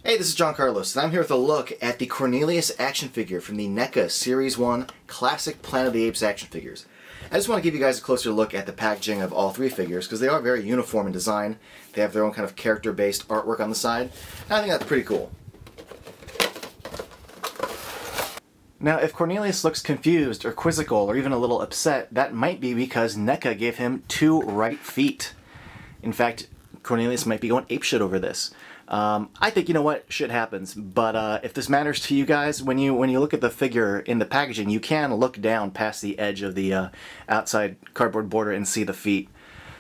Hey, this is John Carlos, and I'm here with a look at the Cornelius action figure from the NECA Series 1 Classic Planet of the Apes action figures. I just want to give you guys a closer look at the packaging of all three figures, because they are very uniform in design. They have their own kind of character-based artwork on the side, and I think that's pretty cool. Now, if Cornelius looks confused or quizzical or even a little upset, that might be because NECA gave him 2 right feet. In fact, Cornelius might be going apeshit over this. I think, you know what, shit happens, but if this matters to you guys, when you look at the figure in the packaging, you can look down past the edge of the outside cardboard border and see the feet.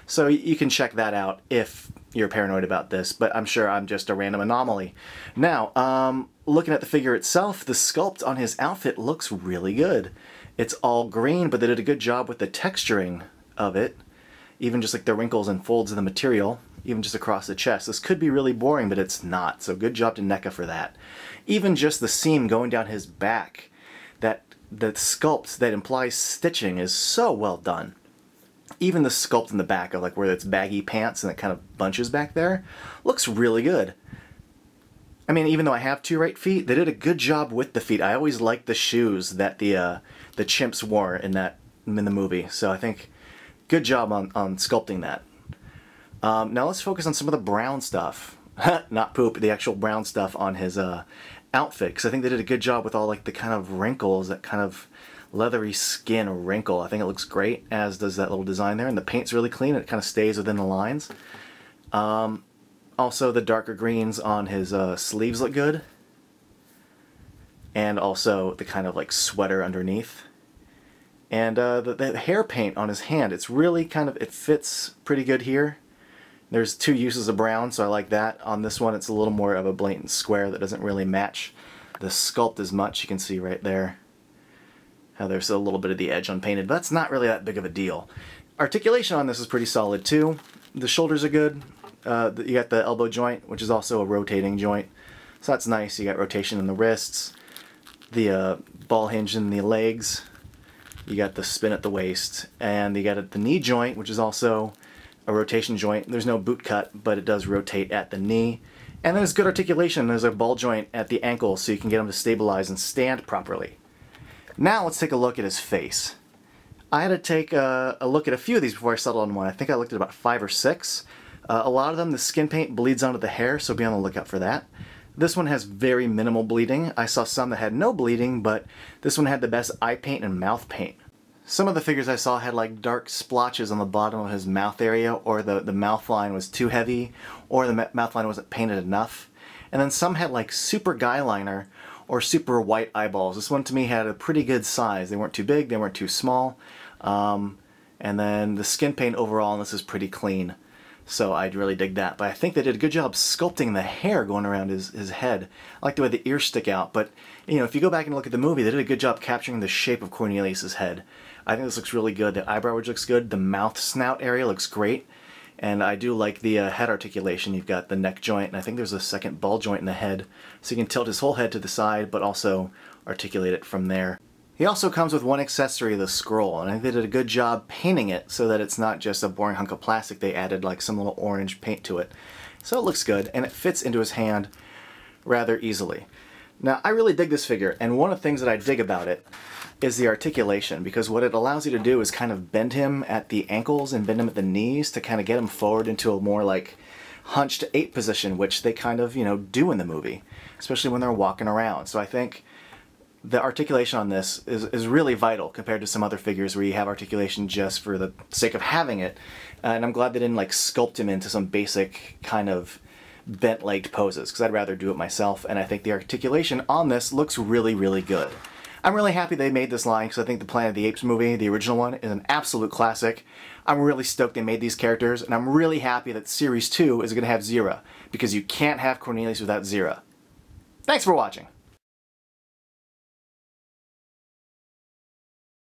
So you can check that out if you're paranoid about this, but I'm sure I'm just a random anomaly. Now, looking at the figure itself, the sculpt on his outfit looks really good. It's all green, but they did a good job with the texturing of it, even just like the wrinkles and folds of the material. Even just across the chest. This could be really boring, but it's not, so good job to NECA for that. Even just the seam going down his back, the sculpt that implies stitching is so well done. Even the sculpt in the back of like where it's baggy pants and it kind of bunches back there, looks really good. I mean, even though I have 2 right feet, they did a good job with the feet. I always liked the shoes that the chimps wore in the movie, so I think good job on sculpting that. Now let's focus on some of the brown stuff. Not poop, the actual brown stuff on his outfit, because I think they did a good job with all like the kind of wrinkles, that kind of leathery skin wrinkle. I think it looks great, as does that little design there, and the paint's really clean, and it kind of stays within the lines. Also, the darker greens on his sleeves look good, and also the kind of like sweater underneath. And the hair paint on his hand, it's really kind of, it fits pretty good here. There's 2 uses of brown, so I like that. On this one, it's a little more of a blatant square that doesn't really match the sculpt as much. You can see right there how there's a little bit of the edge unpainted, but that's not really that big of a deal. Articulation on this is pretty solid too. The shoulders are good. You got the elbow joint, which is also a rotating joint, so that's nice. You got rotation in the wrists, the ball hinge in the legs, you got the spin at the waist, and you got the knee joint, which is also a rotation joint. There's no boot cut, but it does rotate at the knee. And there's good articulation. There's a ball joint at the ankle, so you can get him to stabilize and stand properly. Now let's take a look at his face. I had to take a look at a few of these before I settled on one. I think I looked at about 5 or 6. A lot of them, the skin paint bleeds onto the hair, so be on the lookout for that. This one has very minimal bleeding. I saw some that had no bleeding, but this one had the best eye paint and mouth paint. Some of the figures I saw had like dark splotches on the bottom of his mouth area, or the mouth line was too heavy, or the mouth line wasn't painted enough. And then some had like super guy liner or super white eyeballs. This one to me had a pretty good size. They weren't too big, they weren't too small. And then the skin paint overall on this is pretty clean. So I'd really dig that. But I think they did a good job sculpting the hair going around his head. I like the way the ears stick out, but you know, if you go back and look at the movie, they did a good job capturing the shape of Cornelius's head. I think this looks really good. The eyebrow ridge looks good. The mouth snout area looks great. And I do like the head articulation. You've got the neck joint, and I think there's a second ball joint in the head. So you can tilt his whole head to the side, but also articulate it from there. He also comes with one accessory, the scroll, and I think they did a good job painting it so that it's not just a boring hunk of plastic. They added like some little orange paint to it. So it looks good, and it fits into his hand rather easily. Now, I really dig this figure, and one of the things that I dig about it is the articulation, because what it allows you to do is kind of bend him at the ankles and bend him at the knees to kind of get him forward into a more like hunched ape position, which they kind of, you know, do in the movie, especially when they're walking around. So I think the articulation on this is really vital compared to some other figures where you have articulation just for the sake of having it. And I'm glad they didn't like sculpt him into some basic kind of bent-legged poses, because I'd rather do it myself, and I think the articulation on this looks really, really good. I'm really happy they made this line, because I think the Planet of the Apes movie, the original one, is an absolute classic. I'm really stoked they made these characters, and I'm really happy that Series 2 is going to have Zira, because you can't have Cornelius without Zira. Thanks for watching.